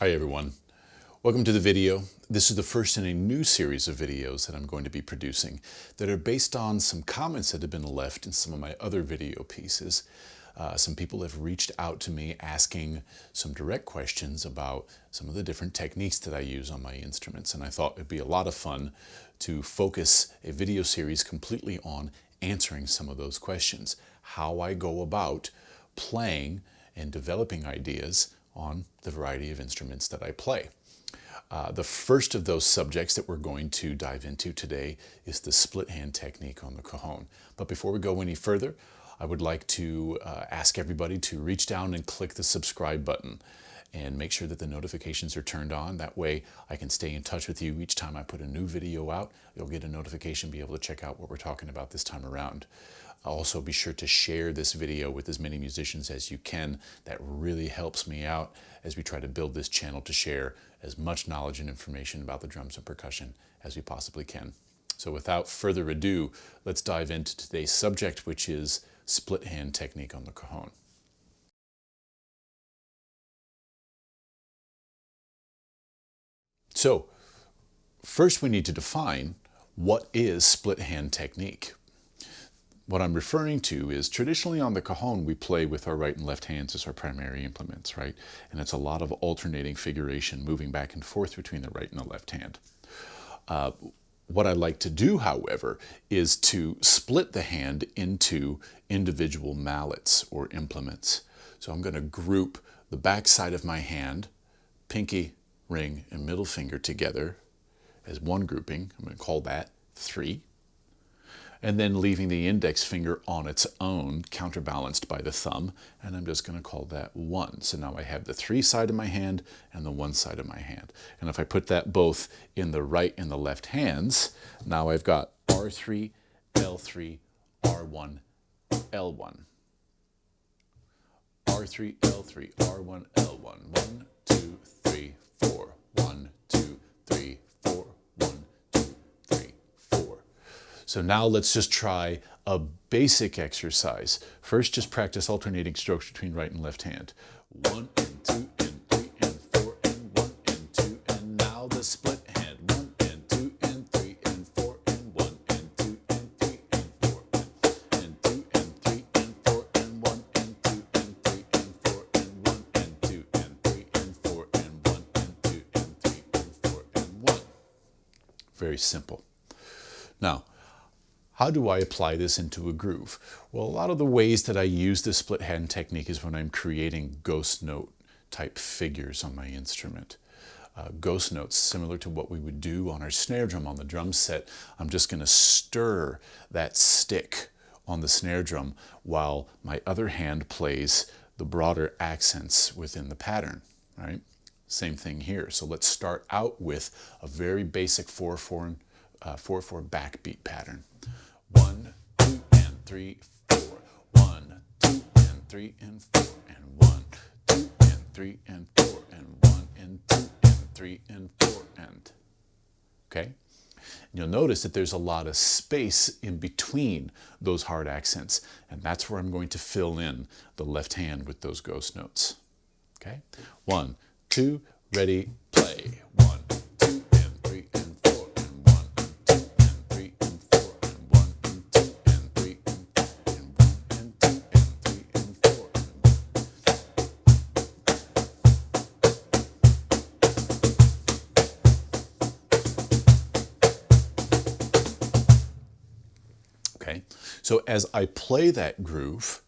Hi everyone, welcome to the video. This is the first in a new series of videos that I'm going to be producing that are based on some comments that have been left in some of my other video pieces. Some people have reached out to me asking some direct questions about some of the different techniques that I use on my instruments, and I thought it'd be a lot of fun to focus a video series completely on answering some of those questions. How I go about playing and developing ideas on the variety of instruments that I play. The first of those subjects that we're going to dive into today is the split hand technique on the cajon. But before we go any further, I would like to ask everybody to reach down and click the subscribe button and make sure that the notifications are turned on. That way I can stay in touch with you each time I put a new video out. You'll get a notification, be able to check out what we're talking about this time around. Also be sure to share this video with as many musicians as you can. That really helps me out as we try to build this channel to share as much knowledge and information about the drums and percussion as we possibly can. So without further ado, let's dive into today's subject, which is split hand technique on the cajon. So first we need to define what is split hand technique. What I'm referring to is traditionally on the cajon we play with our right and left hands as our primary implements, right? And it's a lot of alternating figuration, moving back and forth between the right and the left hand. What I like to do, however, is to split the hand into individual mallets or implements. So I'm going to group the back side of my hand, pinky, ring, and middle finger together as one grouping. I'm going to call that 3. And then leaving the index finger on its own, counterbalanced by the thumb, and I'm just going to call that 1. So now I have the 3 side of my hand and the 1 side of my hand. And if I put that both in the right and the left hands, now I've got R3, L3, R1, L1. R3, L3, R1, L1. 1, 2, 3, 4. 1, 2, 3, 4. 1, 2, 3, 4. So now let's just try a basic exercise. First, just practice alternating strokes between right and left hand. 1 and 2 and 3 and 4 and 1 and 2, and now the split hand. 1 and 2 and 3 and 4 and 1 and 2 and 3 and 4 and 2 and 3 and 4 and 1 and 2 and 3 and 4 and 1 and 2 and 3 and 4 and 1 and 2 and 3 and 4 and 1. Very simple. Now, how do I apply this into a groove? Well, a lot of the ways that I use the split hand technique is when I'm creating ghost note type figures on my instrument. Ghost notes, similar to what we would do on our snare drum on the drum set. I'm just going to stir that stick on the snare drum while my other hand plays the broader accents within the pattern, right? Same thing here. So let's start out with a very basic 4/4 backbeat pattern. 1, 2, and 3, 4. 1, 2, and 3, and 4. And 1, 2, and 3, and 4. And 1, and 2, and 3, and 4. And okay? And you'll notice that there's a lot of space in between those hard accents. And that's where I'm going to fill in the left hand with those ghost notes. Okay? 1, 2, ready, play. 1, 2, and 3, and 4. And 1, and 2, and 3, and 4. And 1, and 2, and 3, and 4. And 1, and 2, and 3, and 4. Okay, so as I play that groove,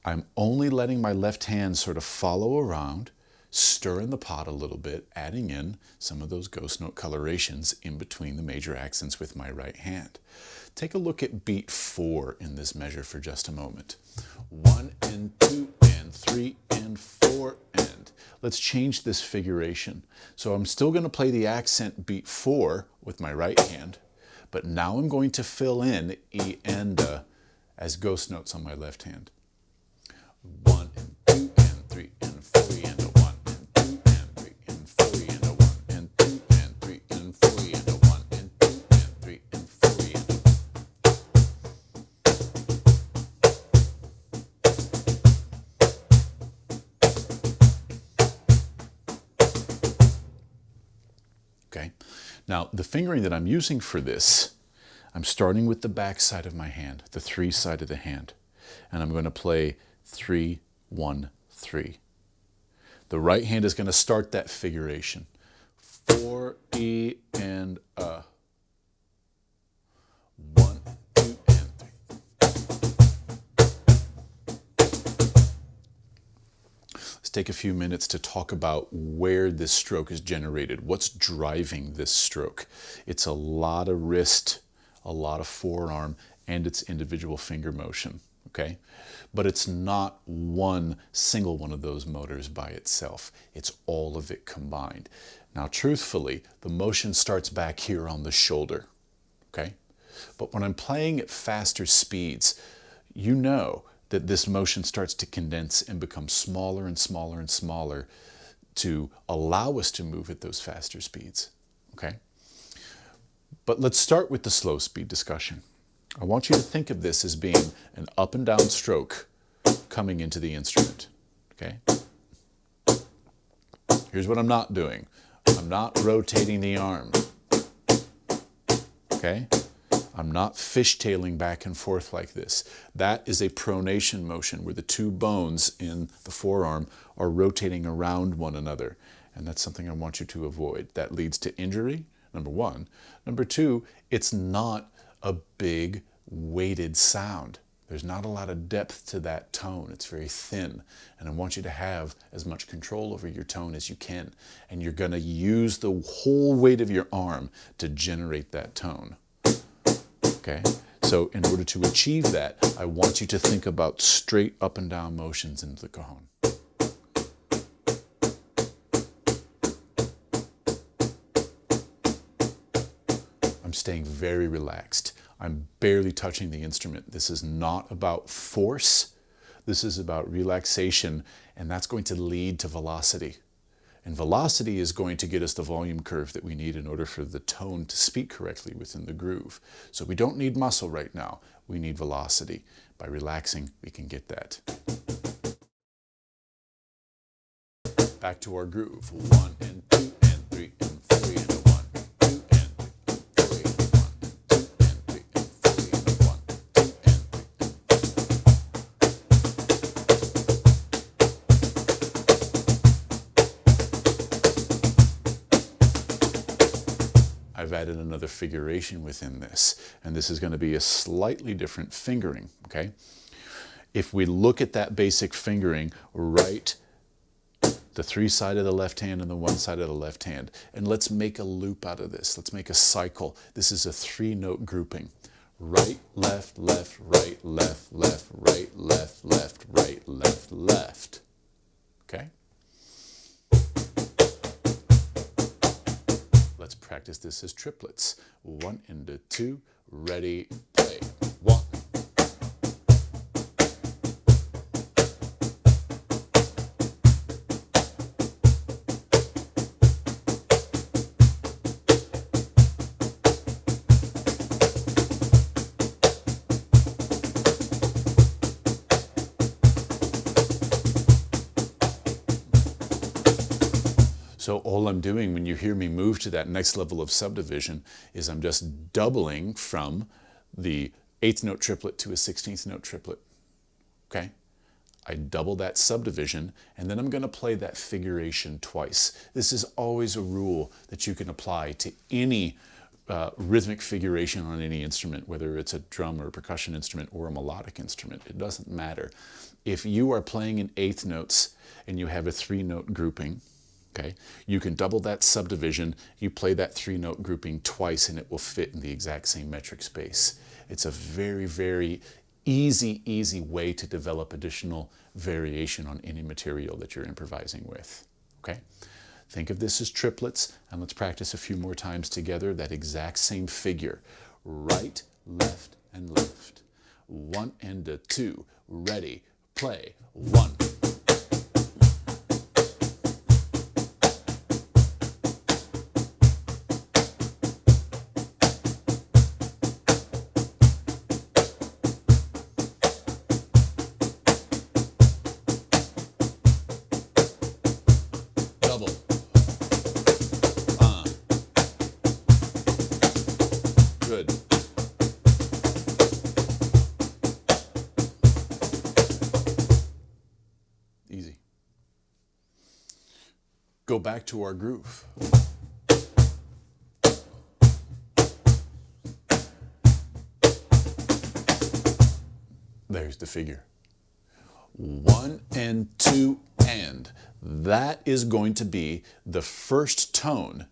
I'm only letting my left hand sort of follow around, stir in the pot a little bit, adding in some of those ghost note colorations in between the major accents with my right hand. Take a look at beat 4 in this measure for just a moment. 1 and 2 and 3 and 4 and. Let's change this figuration. So I'm still going to play the accent beat 4 with my right hand, but now I'm going to fill in E and as ghost notes on my left hand. 1 and 2 and 3 and 4 and a 1 and 2 and 3 and 4 and a 1 and 2 and 3 and 4 and a 1 and 2 and 3 and 4 and a 1. Now, the fingering that I'm using for this, I'm starting with the back side of my hand, the 3 side of the hand, and I'm going to play 3, 1, 3. The right hand is going to start that figuration. 4, E, and 1, 2, and 3. Let's take a few minutes to talk about where this stroke is generated. What's driving this stroke? It's a lot of wrist, a lot of forearm, and it's individual finger motion, okay? But it's not one single one of those motors by itself. It's all of it combined. Now, truthfully, the motion starts back here on the shoulder, okay? But when I'm playing at faster speeds, you know that this motion starts to condense and become smaller and smaller and smaller to allow us to move at those faster speeds, okay? But let's start with the slow speed discussion. I want you to think of this as being an up and down stroke coming into the instrument, okay? Here's what I'm not doing. I'm not rotating the arm, okay? I'm not fishtailing back and forth like this. That is a pronation motion where the 2 bones in the forearm are rotating around one another. And that's something I want you to avoid. That leads to injury, number 1. Number 2, it's not a big weighted sound. There's not a lot of depth to that tone. It's very thin. And I want you to have as much control over your tone as you can. And you're going to use the whole weight of your arm to generate that tone. Okay? So in order to achieve that, I want you to think about straight up and down motions into the cajon. I'm staying very relaxed. I'm barely touching the instrument. This is not about force. This is about relaxation, and that's going to lead to velocity. And velocity is going to get us the volume curve that we need in order for the tone to speak correctly within the groove. So we don't need muscle right now. We need velocity. By relaxing, we can get that. Back to our groove. 1 and 2 and 3 and 3 and 1, 2 and 3 and 1, 2 and 3 and 3 and 1, 2 and 3. I've added another figuration within this, and this is going to be a slightly different fingering, okay? If we look at that basic fingering, right, the 3 side of the left hand and the 1 side of the left hand, and let's make a loop out of this. Let's make a cycle. This is a 3-note grouping. Right, left, left, right, left, left, right, left, left, right, left, left. Okay? Let's practice this as triplets. 1 and a 2, ready, play. 1. So all I'm doing when you hear me move to that next level of subdivision is I'm just doubling from the 8th note triplet to a 16th note triplet, okay? I double that subdivision, and then I'm going to play that figuration twice. This is always a rule that you can apply to any rhythmic figuration on any instrument, whether it's a drum or a percussion instrument or a melodic instrument. It doesn't matter. If you are playing in 8th notes and you have a 3-note grouping, okay, you can double that subdivision, you play that 3-note grouping twice, and it will fit in the exact same metric space. It's a very, very easy way to develop additional variation on any material that you're improvising with, okay? Think of this as triplets, and let's practice a few more times together, that exact same figure. Right, left, and left. 1 and a 2, ready, play. 1. go back to our groove. There's the figure. 1 and 2 and. That is going to be the first tone.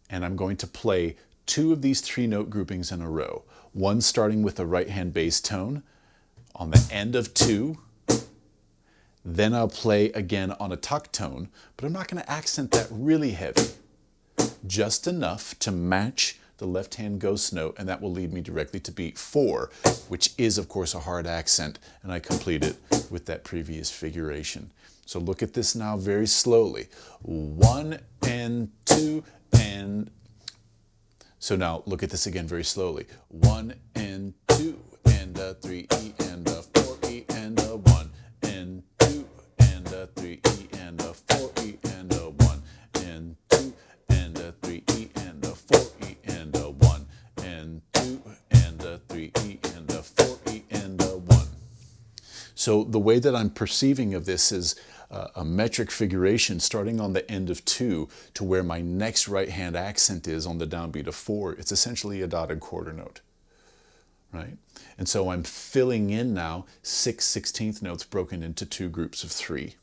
And I'm going to play 2 of these 3-note groupings in a row. One starting with the right hand bass tone on the end of 2. Then I'll play again on a tuck tone, but I'm not going to accent that really heavy. Just enough to match the left hand ghost note, and that will lead me directly to beat 4, which is of course a hard accent, and I complete it with that previous figuration. So look at this now very slowly. 1 and 2 and. So now look at this again very slowly. 1 and 2 and a 3 E and a 4 E and a 1 and 2 and a 3 E and a 4 E and a 1 and 2 and a 3 E and a 4 E and a 1 and 2 and a 3 E and a 4 E and a 1. So the way that I'm perceiving of this is a metric figuration starting on the end of 2 to where my next right hand accent is on the downbeat of 4. It's essentially a dotted quarter note, right? And so I'm filling in now 6 16th notes broken into 2 groups of 3.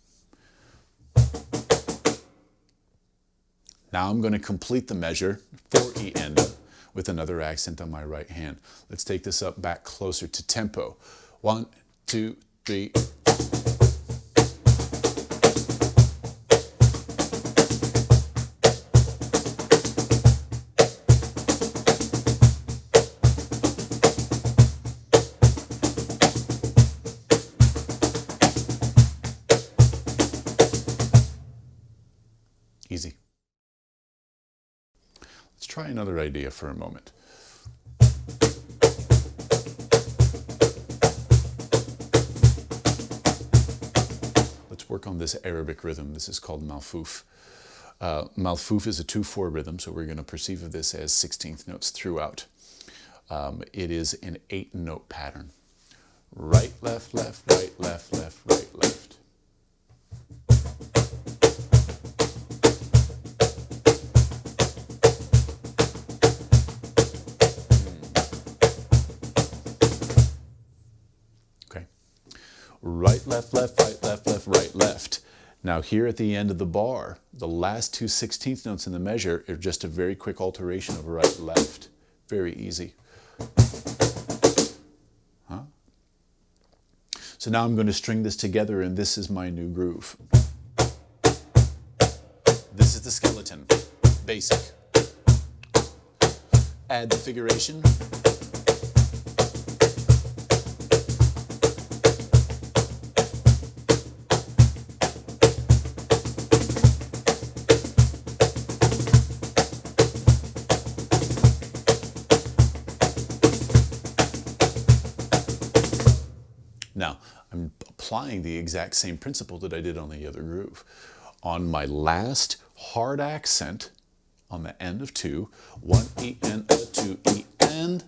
Now I'm going to complete the measure 4 E and with another accent on my right hand. Let's take this up back closer to tempo. 1 2 3. Easy. Let's try another idea for a moment. Let's work on this Arabic rhythm. This is called Malfuf. Malfuf is a 2/4 rhythm, so we're going to perceive of this as 16th notes throughout. It is an 8-note pattern. Right, left, left, right, left, left, right, left. Right, left, left, right, left, left, right, left. Now here at the end of the bar, the last 2 16th notes in the measure are just a very quick alteration of right, left. Very easy. Huh? So now I'm going to string this together, and this is my new groove. This is the skeleton, basic. Add the figuration. Now, I'm applying the exact same principle that I did on the other groove. On my last hard accent, on the end of 2, 1 E and a 2 E and,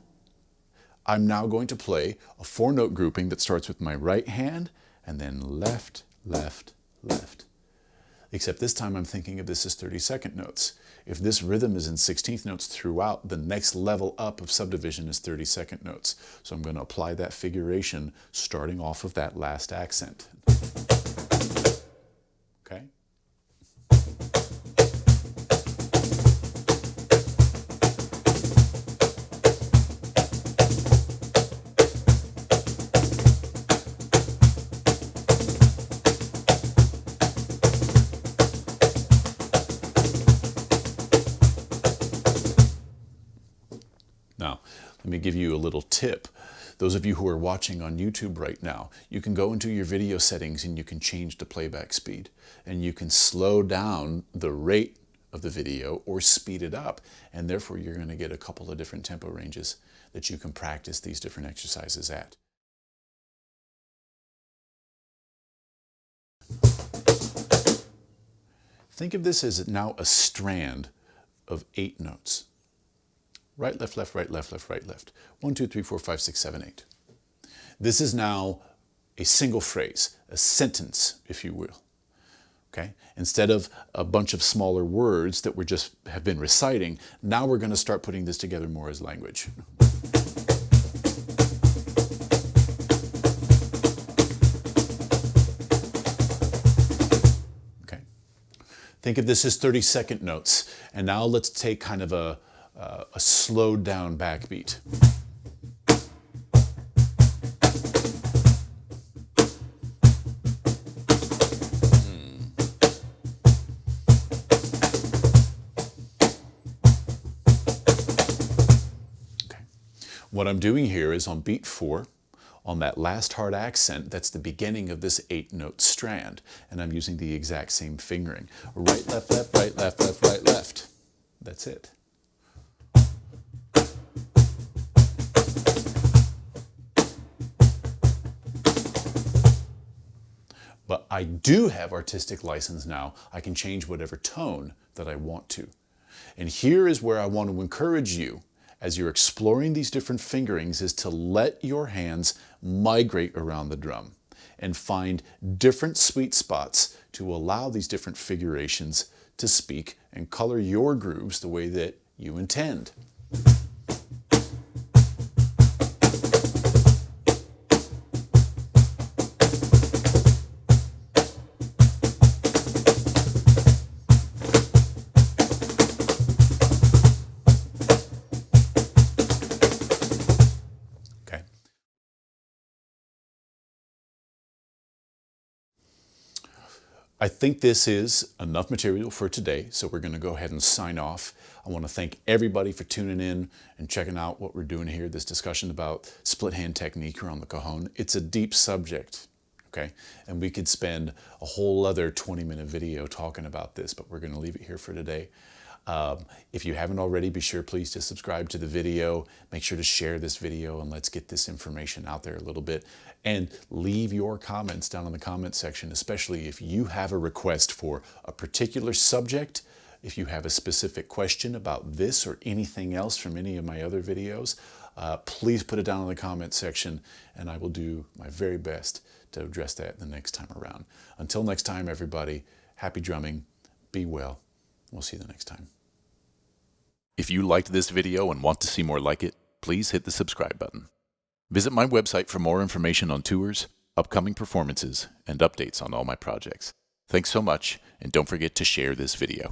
I'm now going to play a 4-note grouping that starts with my right hand and then left, left, left. Except this time I'm thinking of this as 32nd notes. If this rhythm is in 16th notes throughout, the next level up of subdivision is 32nd notes. So I'm going to apply that figuration starting off of that last accent. Okay? Now, let me give you a little tip. Those of you who are watching on YouTube right now, you can go into your video settings and you can change the playback speed. And you can slow down the rate of the video or speed it up. And therefore, you're going to get a couple of different tempo ranges that you can practice these different exercises at. Think of this as now a strand of 8 notes. Right, left, left, right, left, left, right, left. 1, 2, 3, 4, 5, 6, 7, 8. This is now a single phrase, a sentence, if you will. Okay? Instead of a bunch of smaller words that we just have been reciting, now we're going to start putting this together more as language. Okay. Think of this as 30-second notes. And now let's take kind of a slowed down backbeat. What I'm doing here is on beat 4, on that last hard accent, that's the beginning of this 8-note strand, and I'm using the exact same fingering. Right, left, left, right, left, left, right, left. That's it. But I do have artistic license now. I can change whatever tone that I want to. And here is where I want to encourage you, as you're exploring these different fingerings, is to let your hands migrate around the drum and find different sweet spots to allow these different figurations to speak and color your grooves the way that you intend. I think this is enough material for today, so we're going to go ahead and sign off. I want to thank everybody for tuning in and checking out what we're doing here, this discussion about split hand technique around the cajon. It's a deep subject, okay? And we could spend a whole other 20-minute video talking about this, but we're going to leave it here for today. If you haven't already, be sure please to subscribe to the video. Make sure to share this video, and let's get this information out there a little bit. And leave your comments down in the comment section, especially if you have a request for a particular subject, if you have a specific question about this or anything else from any of my other videos. Please put it down in the comment section, and I will do my very best to address that the next time around. Until next time, everybody, happy drumming, be well. We'll see you the next time. If you liked this video and want to see more like it, please hit the subscribe button. Visit my website for more information on tours, upcoming performances, and updates on all my projects. Thanks so much, and don't forget to share this video.